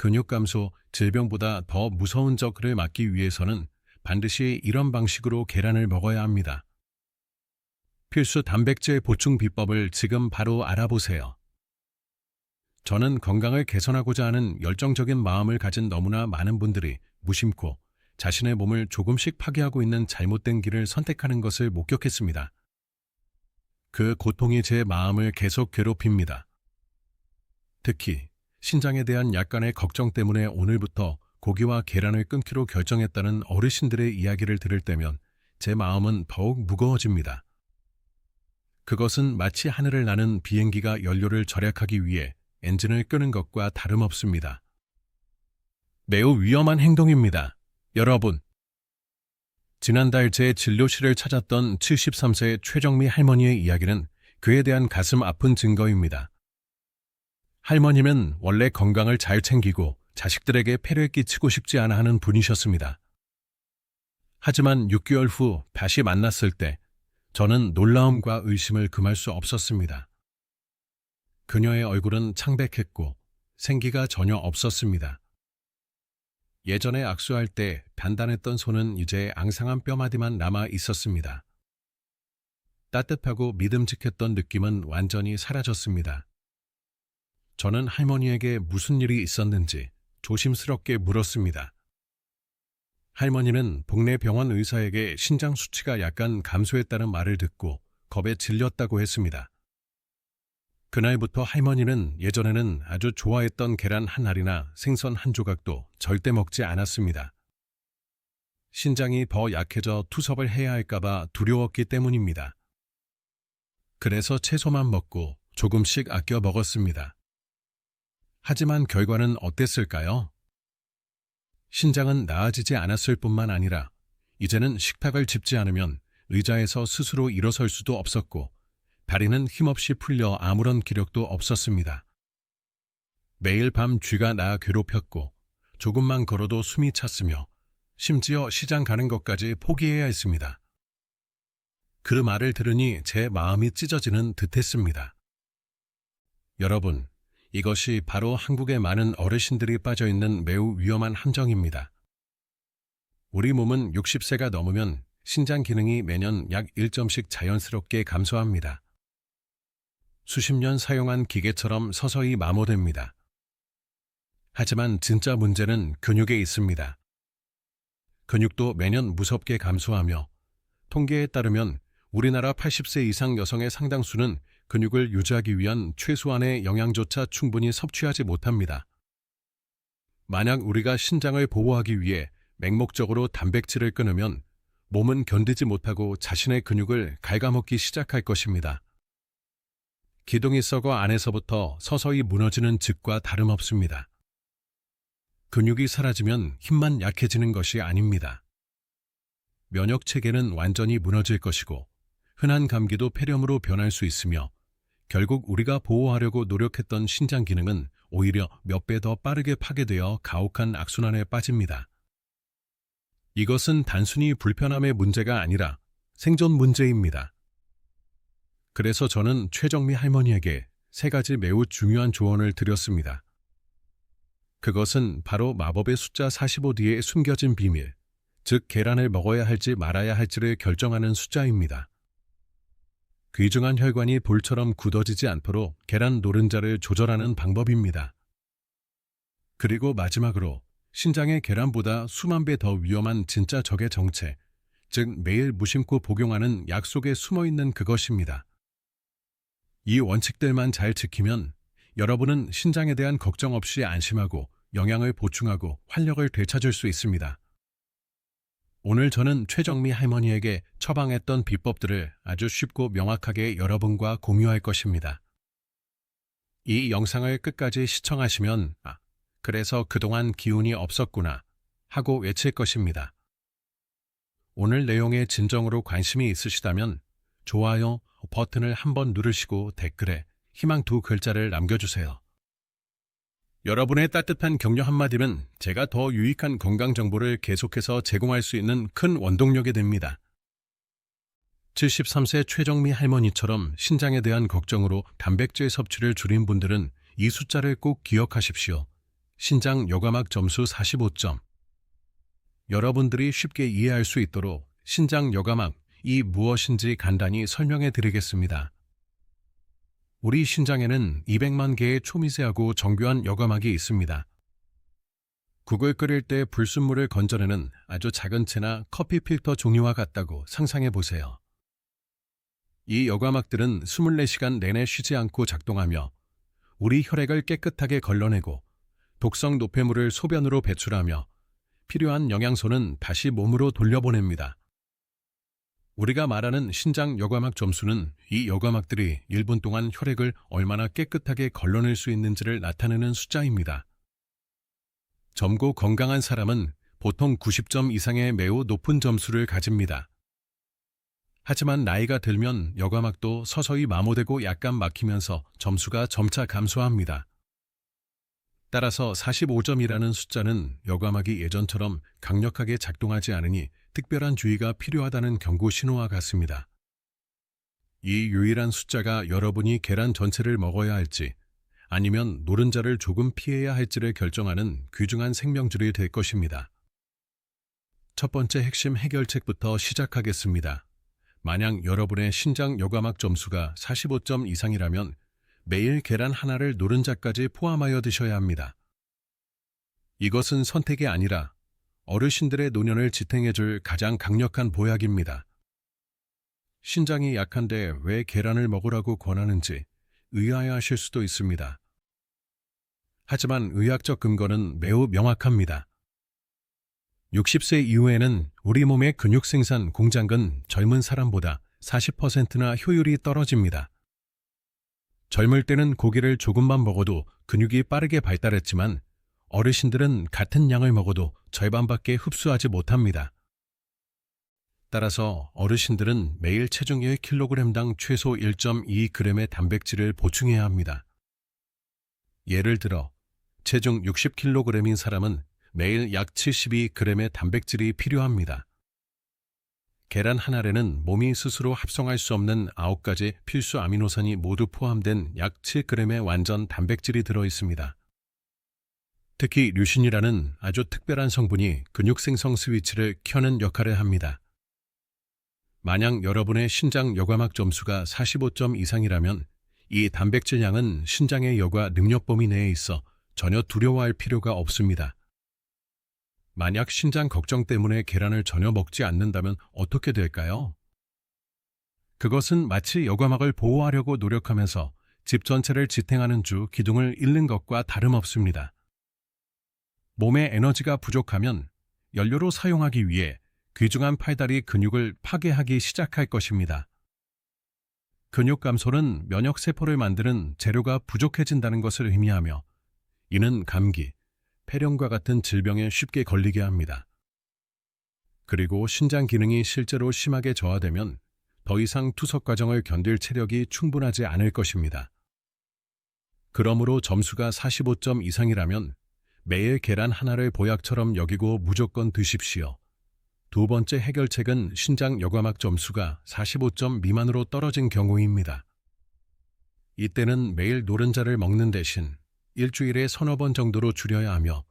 근육 감소, 질병보다 더 무서운 적을 막기 위해서는 반드시 이런 방식으로 계란을 먹어야 합니다. 필수 단백질 보충 비법을 지금 바로 알아보세요. 저는 건강을 개선하고자 하는 열정적인 마음을 가진 너무나 많은 분들이 무심코 자신의 몸을 조금씩 파괴하고 있는 잘못된 길을 선택하는 것을 목격했습니다. 그 고통이 제 마음을 계속 괴롭힙니다. 특히 신장에 대한 약간의 걱정 때문에 오늘부터 고기와 계란을 끊기로 결정했다는 어르신들의 이야기를 들을 때면 제 마음은 더욱 무거워집니다. 그것은 마치 하늘을 나는 비행기가 연료를 절약하기 위해 엔진을 끄는 것과 다름없습니다. 매우 위험한 행동입니다. 여러분, 지난달 제 진료실을 찾았던 73세 최정미 할머니의 이야기는 그에 대한 가슴 아픈 증거입니다. 할머니는 원래 건강을 잘 챙기고 자식들에게 폐를 끼치고 싶지 않아 하는 분이셨습니다. 하지만 6개월 후 다시 만났을 때 저는 놀라움과 의심을 금할 수 없었습니다. 그녀의 얼굴은 창백했고 생기가 전혀 없었습니다. 예전에 악수할 때 단단했던 손은 이제 앙상한 뼈마디만 남아 있었습니다. 따뜻하고 믿음직했던 느낌은 완전히 사라졌습니다. 저는 할머니에게 무슨 일이 있었는지 조심스럽게 물었습니다. 할머니는 동네 병원 의사에게 신장 수치가 약간 감소했다는 말을 듣고 겁에 질렸다고 했습니다. 그날부터 할머니는 예전에는 아주 좋아했던 계란 한 알이나 생선 한 조각도 절대 먹지 않았습니다. 신장이 더 약해져 투석을 해야 할까봐 두려웠기 때문입니다. 그래서 채소만 먹고 조금씩 아껴 먹었습니다. 하지만 결과는 어땠을까요? 신장은 나아지지 않았을 뿐만 아니라 이제는 식탁을 짚지 않으면 의자에서 스스로 일어설 수도 없었고 다리는 힘없이 풀려 아무런 기력도 없었습니다. 매일 밤 쥐가 나 괴롭혔고 조금만 걸어도 숨이 찼으며 심지어 시장 가는 것까지 포기해야 했습니다. 그 말을 들으니 제 마음이 찢어지는 듯했습니다. 여러분, 이것이 바로 한국의 많은 어르신들이 빠져있는 매우 위험한 함정입니다. 우리 몸은 60세가 넘으면 신장 기능이 매년 약 1점씩 자연스럽게 감소합니다. 수십 년 사용한 기계처럼 서서히 마모됩니다. 하지만 진짜 문제는 근육에 있습니다. 근육도 매년 무섭게 감소하며 통계에 따르면 우리나라 80세 이상 여성의 상당수는 근육을 유지하기 위한 최소한의 영양조차 충분히 섭취하지 못합니다. 만약 우리가 신장을 보호하기 위해 맹목적으로 단백질을 끊으면 몸은 견디지 못하고 자신의 근육을 갉아먹기 시작할 것입니다. 기둥이 썩어 안에서부터 서서히 무너지는 즙과 다름없습니다. 근육이 사라지면 힘만 약해지는 것이 아닙니다. 면역 체계는 완전히 무너질 것이고 흔한 감기도 폐렴으로 변할 수 있으며 결국 우리가 보호하려고 노력했던 신장 기능은 오히려 몇 배 더 빠르게 파괴되어 가혹한 악순환에 빠집니다. 이것은 단순히 불편함의 문제가 아니라 생존 문제입니다. 그래서 저는 최정미 할머니에게 3가지 매우 중요한 조언을 드렸습니다. 그것은 바로 마법의 숫자 45 뒤에 숨겨진 비밀, 즉 계란을 먹어야 할지 말아야 할지를 결정하는 숫자입니다. 귀중한 혈관이 볼처럼 굳어지지 않도록 계란 노른자를 조절하는 방법입니다. 그리고 마지막으로 신장의 계란보다 수만 배 더 위험한 진짜 적의 정체, 즉 매일 무심코 복용하는 약 속에 숨어있는 그것입니다. 이 원칙들만 잘 지키면 여러분은 신장에 대한 걱정 없이 안심하고 영양을 보충하고 활력을 되찾을 수 있습니다. 오늘 저는 최정미 할머니에게 처방했던 비법들을 아주 쉽고 명확하게 여러분과 공유할 것입니다. 이 영상을 끝까지 시청하시면 그래서 그동안 기운이 없었구나 하고 외칠 것입니다. 오늘 내용에 진정으로 관심이 있으시다면 좋아요 버튼을 한번 누르시고 댓글에 희망 2글자를 남겨주세요. 여러분의 따뜻한 격려 한마디는 제가 더 유익한 건강 정보를 계속해서 제공할 수 있는 큰 원동력이 됩니다. 73세 최정미 할머니처럼 신장에 대한 걱정으로 단백질 섭취를 줄인 분들은 이 숫자를 꼭 기억하십시오. 신장 요감학 점수 45점. 여러분들이 쉽게 이해할 수 있도록 신장 요감학이 무엇인지 간단히 설명해 드리겠습니다. 우리 신장에는 200만 개의 초미세하고 정교한 요감학이 있습니다. 국을 끓일 때 불순물을 건져내는 아주 작은 채나 커피 필터 종류와 같다고 상상해 보세요. 이 요감학들은 24시간 내내 쉬지 않고 작동하며 우리 혈액을 깨끗하게 걸러내고 독성 노폐물을 소변으로 배출하며 필요한 영양소는 다시 몸으로 돌려보냅니다. 우리가 말하는 신장 요감학 점수는 이 요감학들이 1분 동안 혈액을 얼마나 깨끗하게 걸러낼 수 있는지를 나타내는 숫자입니다. 젊고 건강한 사람은 보통 90점 이상의 매우 높은 점수를 가집니다. 하지만 나이가 들면 요감학도 서서히 마모되고 약간 막히면서 점수가 점차 감소합니다. 따라서 45점이라는 숫자는 요감학이 예전처럼 강력하게 작동하지 않으니 특별한 주의가 필요하다는 경고 신호와 같습니다. 이 유일한 숫자가 여러분이 계란 전체를 먹어야 할지 아니면 노른자를 조금 피해야 할지를 결정하는 귀중한 생명줄이 될 것입니다. 첫 번째 핵심 해결책부터 시작하겠습니다. 만약 여러분의 신장 요감학 점수가 45점 이상이라면 매일 계란 하나를 노른자까지 포함하여 드셔야 합니다. 이것은 선택이 아니라 어르신들의 노년을 지탱해줄 가장 강력한 보약입니다. 신장이 약한데 왜 계란을 먹으라고 권하는지 의아해하실 수도 있습니다. 하지만 의학적 근거는 매우 명확합니다. 60세 이후에는 우리 몸의 근육 생산 공장은 젊은 사람보다 40%나 효율이 떨어집니다. 젊을 때는 고기를 조금만 먹어도 근육이 빠르게 발달했지만 어르신들은 같은 양을 먹어도 절반밖에 흡수하지 못합니다. 따라서 어르신들은 매일 체중 1kg당 최소 1.2g의 단백질을 보충해야 합니다. 예를 들어 체중 60kg인 사람은 매일 약 72g의 단백질이 필요합니다. 계란 한 알에는 몸이 스스로 합성할 수 없는 9가지 필수 아미노산이 모두 포함된 약 7g의 완전 단백질이 들어 있습니다. 특히 류신이라는 아주 특별한 성분이 근육 생성 스위치를 켜는 역할을 합니다. 만약 여러분의 신장 요감학 점수가 45점 이상이라면 이 단백질 양은 신장의 여과 능력 범위 내에 있어 전혀 두려워할 필요가 없습니다. 만약 신장 걱정 때문에 계란을 전혀 먹지 않는다면 어떻게 될까요? 그것은 마치 요감학을 보호하려고 노력하면서 집 전체를 지탱하는 주 기둥을 잃는 것과 다름없습니다. 몸에 에너지가 부족하면 연료로 사용하기 위해 귀중한 팔다리 근육을 파괴하기 시작할 것입니다. 근육 감소는 면역세포를 만드는 재료가 부족해진다는 것을 의미하며 이는 감기, 폐렴과 같은 질병에 쉽게 걸리게 합니다. 그리고 신장 기능이 실제로 심하게 저하되면 더 이상 투석 과정을 견딜 체력이 충분하지 않을 것입니다. 그러므로 점수가 45점 이상이라면 매일 계란 하나를 보약처럼 여기고 무조건 드십시오. 두 번째 해결책은 신장 요감학 점수가 45점 미만으로 떨어진 경우입니다. 이때는 매일 노른자를 먹는 대신 일주일에 서너 번 정도로 줄여야 하며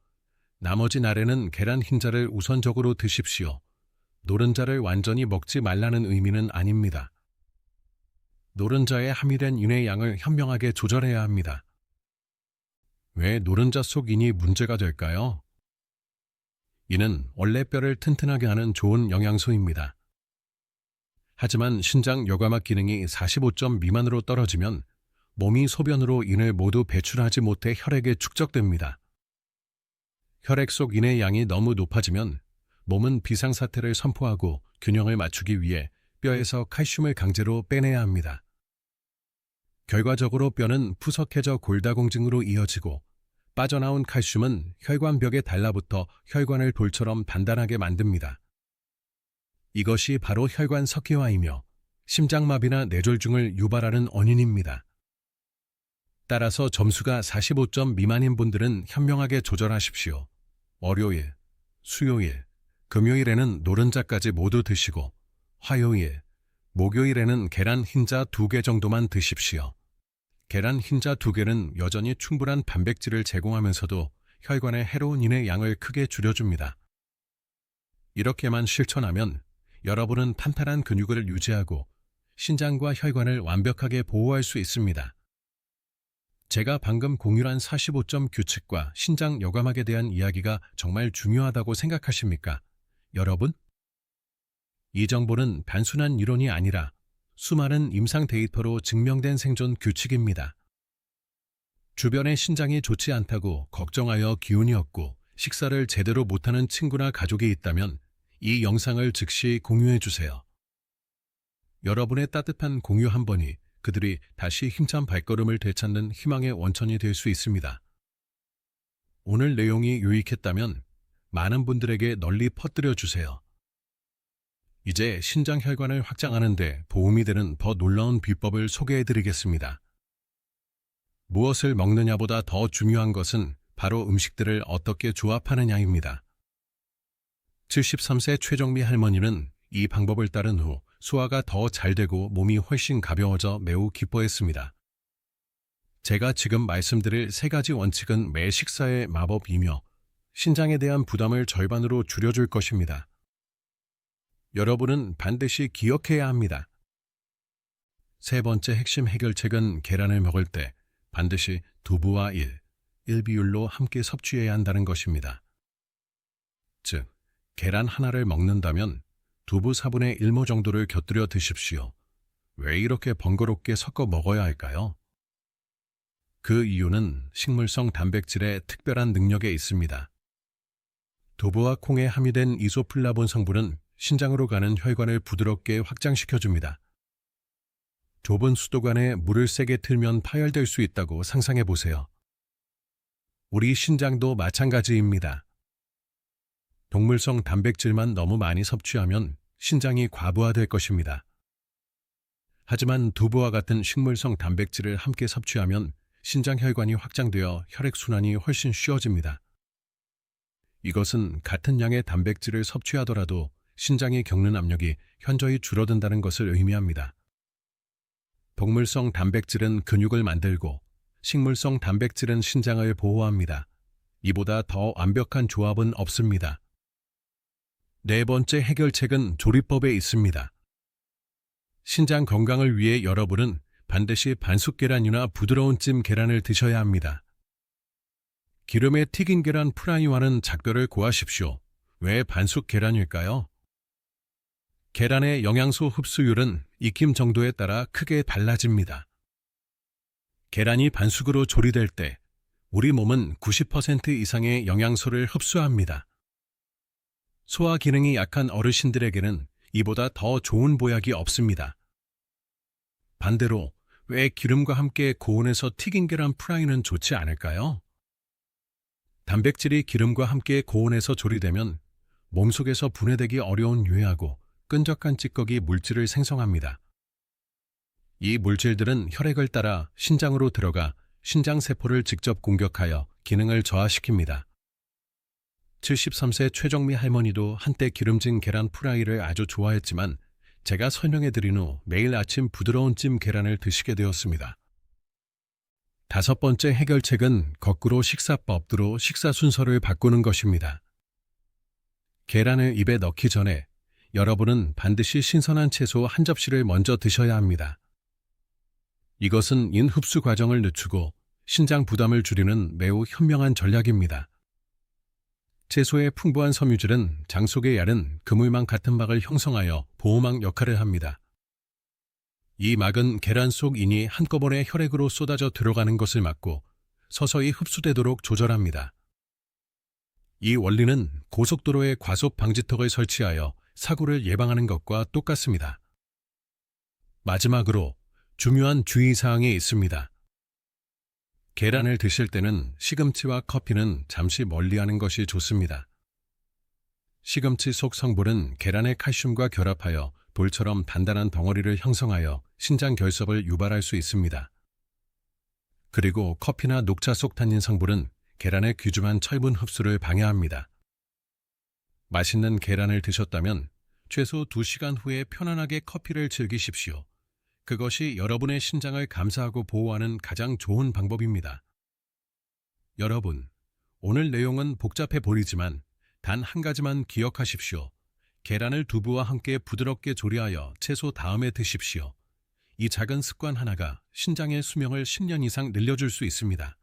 나머지 날에는 계란 흰자를 우선적으로 드십시오. 노른자를 완전히 먹지 말라는 의미는 아닙니다. 노른자에 함유된 인의 양을 현명하게 조절해야 합니다. 왜 노른자 속 인이 문제가 될까요? 이는 원래 뼈를 튼튼하게 하는 좋은 영양소입니다. 하지만 신장 요감학 기능이 45점 미만으로 떨어지면 몸이 소변으로 인을 모두 배출하지 못해 혈액에 축적됩니다. 혈액 속 인의 양이 너무 높아지면 몸은 비상사태를 선포하고 균형을 맞추기 위해 뼈에서 칼슘을 강제로 빼내야 합니다. 결과적으로 뼈는 푸석해져 골다공증으로 이어지고 빠져나온 칼슘은 혈관벽에 달라붙어 혈관을 돌처럼 단단하게 만듭니다. 이것이 바로 혈관 석회화이며 심장마비나 뇌졸중을 유발하는 원인입니다. 따라서 점수가 45점 미만인 분들은 현명하게 조절하십시오. 월요일, 수요일, 금요일에는 노른자까지 모두 드시고 화요일, 목요일에는 계란 흰자 2개 정도만 드십시오. 계란 흰자 2개는 여전히 충분한 단백질을 제공하면서도 혈관의 해로운 인의 양을 크게 줄여줍니다. 이렇게만 실천하면 여러분은 탄탄한 근육을 유지하고 신장과 혈관을 완벽하게 보호할 수 있습니다. 제가 방금 공유한 45점 규칙과 신장 여감학에 대한 이야기가 정말 중요하다고 생각하십니까? 여러분? 이 정보는 단순한 이론이 아니라 수많은 임상 데이터로 증명된 생존 규칙입니다. 주변의 신장이 좋지 않다고 걱정하여 기운이 없고 식사를 제대로 못하는 친구나 가족이 있다면 이 영상을 즉시 공유해 주세요. 여러분의 따뜻한 공유 한 번이 그들이 다시 힘찬 발걸음을 되찾는 희망의 원천이 될 수 있습니다. 오늘 내용이 유익했다면 많은 분들에게 널리 퍼뜨려 주세요. 이제 신장 혈관을 확장하는 데 도움이 되는 더 놀라운 비법을 소개해 드리겠습니다. 무엇을 먹느냐보다 더 중요한 것은 바로 음식들을 어떻게 조합하느냐입니다. 73세 최정미 할머니는 이 방법을 따른 후 소화가 더 잘 되고 몸이 훨씬 가벼워져 매우 기뻐했습니다. 제가 지금 말씀드릴 3가지 원칙은 매 식사의 마법이며 신장에 대한 부담을 절반으로 줄여줄 것입니다. 여러분은 반드시 기억해야 합니다. 3번째 핵심 해결책은 계란을 먹을 때 반드시 두부와 1비율로 함께 섭취해야 한다는 것입니다. 즉, 계란 하나를 먹는다면 두부 4분의 1모 정도를 곁들여 드십시오. 왜 이렇게 번거롭게 섞어 먹어야 할까요? 그 이유는 식물성 단백질의 특별한 능력에 있습니다. 두부와 콩에 함유된 이소플라본 성분은 신장으로 가는 혈관을 부드럽게 확장시켜줍니다. 좁은 수도관에 물을 세게 틀면 파열될 수 있다고 상상해 보세요. 우리 신장도 마찬가지입니다. 동물성 단백질만 너무 많이 섭취하면 신장이 과부하될 것입니다. 하지만 두부와 같은 식물성 단백질을 함께 섭취하면 신장 혈관이 확장되어 혈액순환이 훨씬 쉬워집니다. 이것은 같은 양의 단백질을 섭취하더라도 신장이 겪는 압력이 현저히 줄어든다는 것을 의미합니다. 동물성 단백질은 근육을 만들고 식물성 단백질은 신장을 보호합니다. 이보다 더 완벽한 조합은 없습니다. 4번째 해결책은 조리법에 있습니다. 신장 건강을 위해 여러분은 반드시 반숙 계란이나 부드러운 찜 계란을 드셔야 합니다. 기름에 튀긴 계란 프라이와는 작별을 고하십시오. 왜 반숙 계란일까요? 계란의 영양소 흡수율은 익힘 정도에 따라 크게 달라집니다. 계란이 반숙으로 조리될 때 우리 몸은 90% 이상의 영양소를 흡수합니다. 소화 기능이 약한 어르신들에게는 이보다 더 좋은 보약이 없습니다. 반대로 왜 기름과 함께 고온에서 튀긴 계란 프라이는 좋지 않을까요? 단백질이 기름과 함께 고온에서 조리되면 몸속에서 분해되기 어려운 유해하고 끈적한 찌꺼기 물질을 생성합니다. 이 물질들은 혈액을 따라 신장으로 들어가 신장세포를 직접 공격하여 기능을 저하시킵니다. 73세 최정미 할머니도 한때 기름진 계란 프라이를 아주 좋아했지만 제가 설명해드린 후 매일 아침 부드러운 찜 계란을 드시게 되었습니다. 5번째 해결책은 거꾸로 식사법으로 식사 순서를 바꾸는 것입니다. 계란을 입에 넣기 전에 여러분은 반드시 신선한 채소 한 접시를 먼저 드셔야 합니다. 이것은 인 흡수 과정을 늦추고 신장 부담을 줄이는 매우 현명한 전략입니다. 채소의 풍부한 섬유질은 장 속에 야른 그물망 같은 막을 형성하여 보호막 역할을 합니다. 이 막은 계란 속 인이 한꺼번에 혈액으로 쏟아져 들어가는 것을 막고 서서히 흡수되도록 조절합니다. 이 원리는 고속도로에 과속 방지턱을 설치하여 사고를 예방하는 것과 똑같습니다. 마지막으로 중요한 주의사항이 있습니다. 계란을 드실 때는 시금치와 커피는 잠시 멀리하는 것이 좋습니다. 시금치 속 성분은 계란의 칼슘과 결합하여 돌처럼 단단한 덩어리를 형성하여 신장 결석을 유발할 수 있습니다. 그리고 커피나 녹차 속 탄닌 성분은 계란의 귀중한 철분 흡수를 방해합니다. 맛있는 계란을 드셨다면 최소 2시간 후에 편안하게 커피를 즐기십시오. 그것이 여러분의 신장을 감싸고 보호하는 가장 좋은 방법입니다. 여러분, 오늘 내용은 복잡해 보이지만 단 한 가지만 기억하십시오. 계란을 두부와 함께 부드럽게 조리하여 채소 다음에 드십시오. 이 작은 습관 하나가 신장의 수명을 10년 이상 늘려줄 수 있습니다.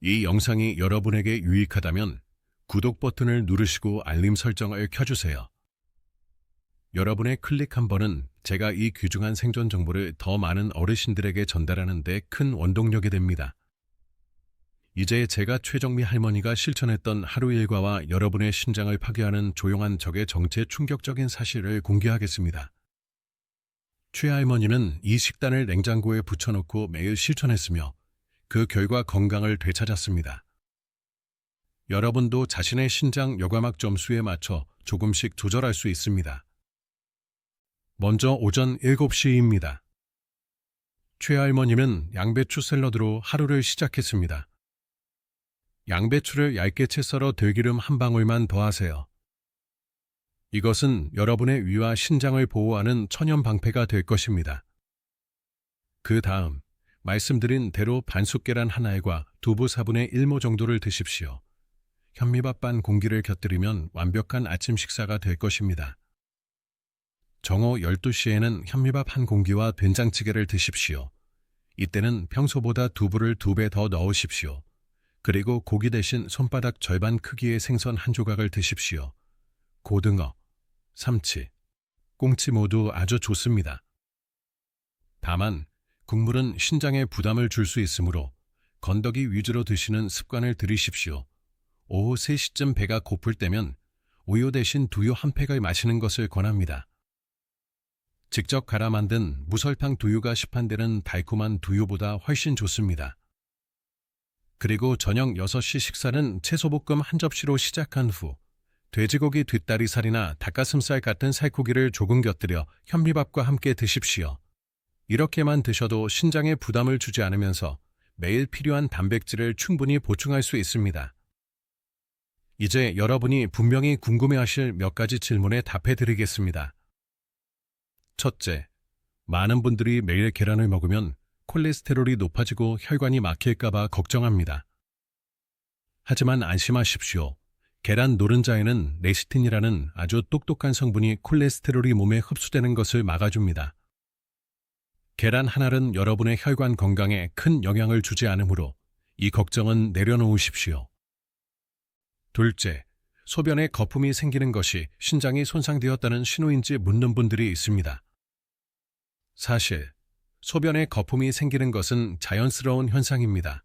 이 영상이 여러분에게 유익하다면 구독 버튼을 누르시고 알림 설정을 켜주세요. 여러분의 클릭 한 번은 제가 이 귀중한 생존 정보를 더 많은 어르신들에게 전달하는 데 큰 원동력이 됩니다. 이제 제가 최정미 할머니가 실천했던 하루 일과와 여러분의 신장을 파괴하는 조용한 적의 정체 충격적인 사실을 공개하겠습니다. 최 할머니는 이 식단을 냉장고에 붙여놓고 매일 실천했으며 그 결과 건강을 되찾았습니다. 여러분도 자신의 신장 여과막 점수에 맞춰 조금씩 조절할 수 있습니다. 먼저 오전 7시입니다. 최 할머니는 양배추 샐러드로 하루를 시작했습니다. 양배추를 얇게 채 썰어 들기름 한 방울만 더하세요. 이것은 여러분의 위와 신장을 보호하는 천연 방패가 될 것입니다. 그 다음 말씀드린 대로 반숙 계란 한 알과 두부 4분의 1모 정도를 드십시오. 현미밥 반 공기를 곁들이면 완벽한 아침 식사가 될 것입니다. 정오 12시에는 현미밥 한 공기와 된장찌개를 드십시오. 이때는 평소보다 두부를 2배 더 넣으십시오. 그리고 고기 대신 손바닥 절반 크기의 생선 한 조각을 드십시오. 고등어, 삼치, 꽁치 모두 아주 좋습니다. 다만 국물은 신장에 부담을 줄 수 있으므로 건더기 위주로 드시는 습관을 들이십시오. 오후 3시쯤 배가 고플 때면 우유 대신 두유 한 팩을 마시는 것을 권합니다. 직접 갈아 만든 무설탕 두유가 시판되는 달콤한 두유보다 훨씬 좋습니다. 그리고 저녁 6시 식사는 채소볶음 한 접시로 시작한 후 돼지고기 뒷다리살이나 닭가슴살 같은 살코기를 조금 곁들여 현미밥과 함께 드십시오. 이렇게만 드셔도 신장에 부담을 주지 않으면서 매일 필요한 단백질을 충분히 보충할 수 있습니다. 이제 여러분이 분명히 궁금해하실 몇 가지 질문에 답해드리겠습니다. 첫째, 많은 분들이 매일 계란을 먹으면 콜레스테롤이 높아지고 혈관이 막힐까봐 걱정합니다. 하지만 안심하십시오. 계란 노른자에는 레시틴이라는 아주 똑똑한 성분이 콜레스테롤이 몸에 흡수되는 것을 막아줍니다. 계란 한 알은 여러분의 혈관 건강에 큰 영향을 주지 않으므로 이 걱정은 내려놓으십시오. 둘째, 소변에 거품이 생기는 것이 신장이 손상되었다는 신호인지 묻는 분들이 있습니다. 사실, 소변에 거품이 생기는 것은 자연스러운 현상입니다.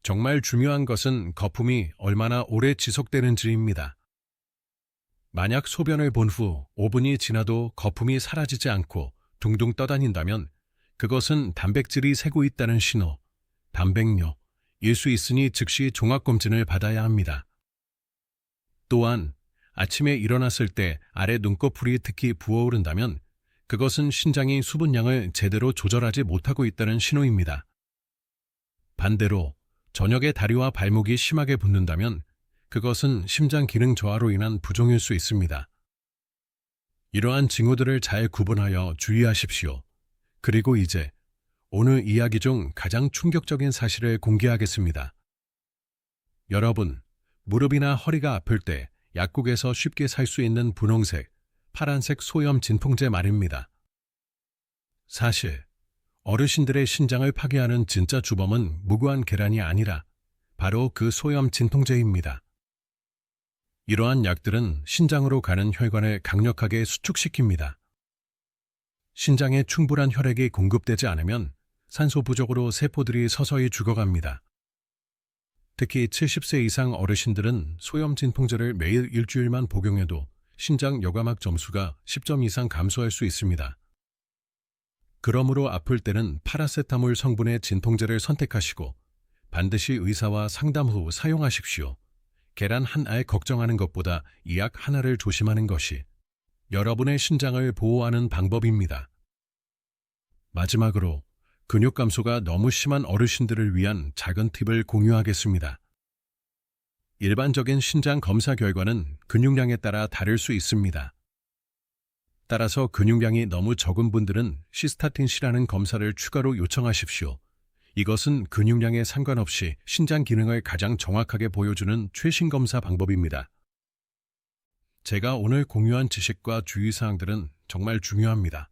정말 중요한 것은 거품이 얼마나 오래 지속되는지입니다. 만약 소변을 본 후 5분이 지나도 거품이 사라지지 않고 둥둥 떠다닌다면 그것은 단백질이 새고 있다는 신호, 단백뇨일 수 있으니 즉시 종합검진을 받아야 합니다. 또한 아침에 일어났을 때 아래 눈꺼풀이 특히 부어오른다면 그것은 신장이 수분량을 제대로 조절하지 못하고 있다는 신호입니다. 반대로 저녁에 다리와 발목이 심하게 붓는다면 그것은 심장 기능 저하로 인한 부종일 수 있습니다. 이러한 징후들을 잘 구분하여 주의하십시오. 그리고 이제 오늘 이야기 중 가장 충격적인 사실을 공개하겠습니다. 여러분, 무릎이나 허리가 아플 때 약국에서 쉽게 살 수 있는 분홍색, 파란색 소염 진통제 말입니다. 사실 어르신들의 신장을 파괴하는 진짜 주범은 무고한 계란이 아니라 바로 그 소염 진통제입니다. 이러한 약들은 신장으로 가는 혈관을 강력하게 수축시킵니다. 신장에 충분한 혈액이 공급되지 않으면 산소 부족으로 세포들이 서서히 죽어갑니다. 특히 70세 이상 어르신들은 소염 진통제를 매일 일주일만 복용해도 신장 여과막 점수가 10점 이상 감소할 수 있습니다. 그러므로 아플 때는 파라세타몰 성분의 진통제를 선택하시고 반드시 의사와 상담 후 사용하십시오. 계란 한 알 걱정하는 것보다 이 약 하나를 조심하는 것이 여러분의 신장을 보호하는 방법입니다. 마지막으로 근육 감소가 너무 심한 어르신들을 위한 작은 팁을 공유하겠습니다. 일반적인 신장 검사 결과는 근육량에 따라 다를 수 있습니다. 따라서 근육량이 너무 적은 분들은 시스타틴 C라는 검사를 추가로 요청하십시오. 이것은 근육량에 상관없이 신장 기능을 가장 정확하게 보여주는 최신 검사 방법입니다. 제가 오늘 공유한 지식과 주의사항들은 정말 중요합니다.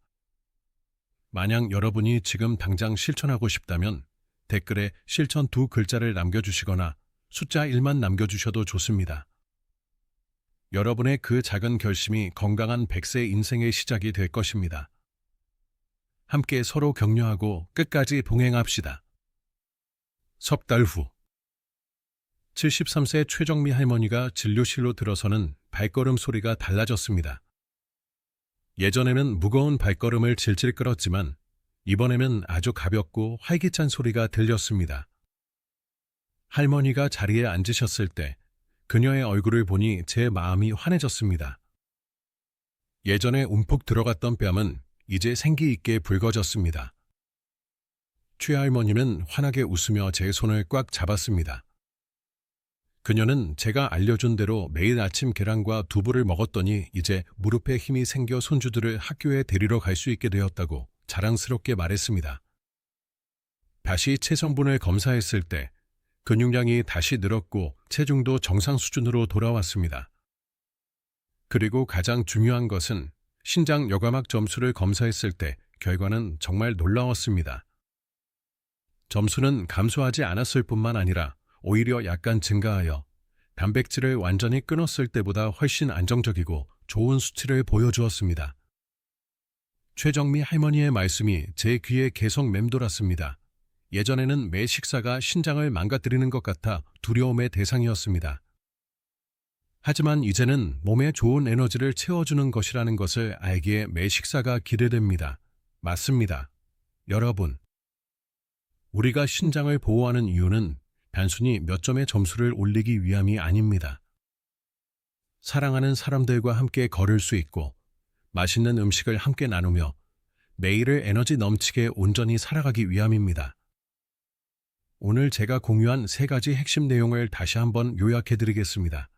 만약 여러분이 지금 당장 실천하고 싶다면 댓글에 실천 2글자를 남겨주시거나 숫자 1만 남겨주셔도 좋습니다. 여러분의 그 작은 결심이 건강한 100세 인생의 시작이 될 것입니다. 함께 서로 격려하고 끝까지 동행합시다. 석 달 후 73세 최정미 할머니가 진료실로 들어서는 발걸음 소리가 달라졌습니다. 예전에는 무거운 발걸음을 질질 끌었지만 이번에는 아주 가볍고 활기찬 소리가 들렸습니다. 할머니가 자리에 앉으셨을 때 그녀의 얼굴을 보니 제 마음이 환해졌습니다. 예전에 움푹 들어갔던 뺨은 이제 생기 있게 붉어졌습니다. 최할머니는 환하게 웃으며 제 손을 꽉 잡았습니다. 그녀는 제가 알려준 대로 매일 아침 계란과 두부를 먹었더니 이제 무릎에 힘이 생겨 손주들을 학교에 데리러 갈 수 있게 되었다고 자랑스럽게 말했습니다. 다시 체성분을 검사했을 때 근육량이 다시 늘었고 체중도 정상 수준으로 돌아왔습니다. 그리고 가장 중요한 것은 신장 여과막 점수를 검사했을 때 결과는 정말 놀라웠습니다. 점수는 감소하지 않았을 뿐만 아니라 오히려 약간 증가하여 단백질을 완전히 끊었을 때보다 훨씬 안정적이고 좋은 수치를 보여주었습니다. 최정미 할머니의 말씀이 제 귀에 계속 맴돌았습니다. 예전에는 매 식사가 신장을 망가뜨리는 것 같아 두려움의 대상이었습니다. 하지만 이제는 몸에 좋은 에너지를 채워주는 것이라는 것을 알기에 매 식사가 기대됩니다. 맞습니다. 여러분, 우리가 신장을 보호하는 이유는 단순히 몇 점의 점수를 올리기 위함이 아닙니다. 사랑하는 사람들과 함께 걸을 수 있고 맛있는 음식을 함께 나누며 매일을 에너지 넘치게 온전히 살아가기 위함입니다. 오늘 제가 공유한 3가지 핵심 내용을 다시 한번 요약해드리겠습니다.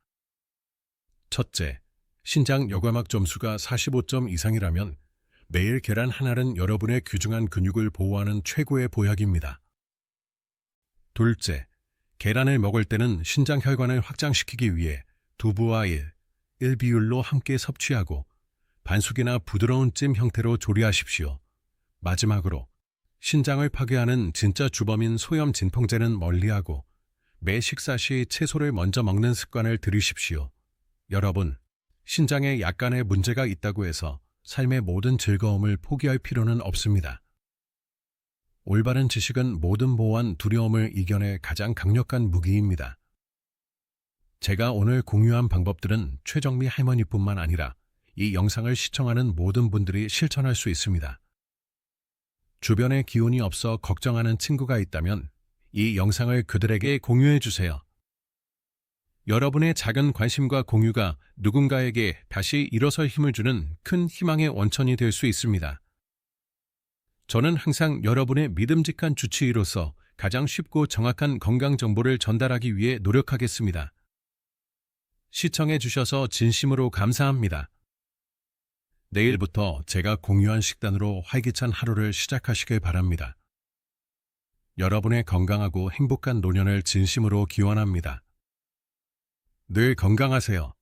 첫째, 신장 여과막 점수가 45점 이상이라면 매일 계란 하나는 여러분의 귀중한 근육을 보호하는 최고의 보약입니다. 둘째, 계란을 먹을 때는 신장 혈관을 확장시키기 위해 두부와 1 비율로 함께 섭취하고 반숙이나 부드러운 찜 형태로 조리하십시오. 마지막으로 신장을 파괴하는 진짜 주범인 소염 진통제는 멀리하고 매 식사 시 채소를 먼저 먹는 습관을 들이십시오. 여러분, 신장에 약간의 문제가 있다고 해서 삶의 모든 즐거움을 포기할 필요는 없습니다. 올바른 지식은 모든 모호한 두려움을 이겨낼 가장 강력한 무기입니다. 제가 오늘 공유한 방법들은 최정미 할머니뿐만 아니라 이 영상을 시청하는 모든 분들이 실천할 수 있습니다. 주변에 기운이 없어 걱정하는 친구가 있다면 이 영상을 그들에게 공유해 주세요. 여러분의 작은 관심과 공유가 누군가에게 다시 일어설 힘을 주는 큰 희망의 원천이 될 수 있습니다. 저는 항상 여러분의 믿음직한 주치의로서 가장 쉽고 정확한 건강 정보를 전달하기 위해 노력하겠습니다. 시청해 주셔서 진심으로 감사합니다. 내일부터 제가 공유한 식단으로 활기찬 하루를 시작하시길 바랍니다. 여러분의 건강하고 행복한 노년을 진심으로 기원합니다. 늘 건강하세요.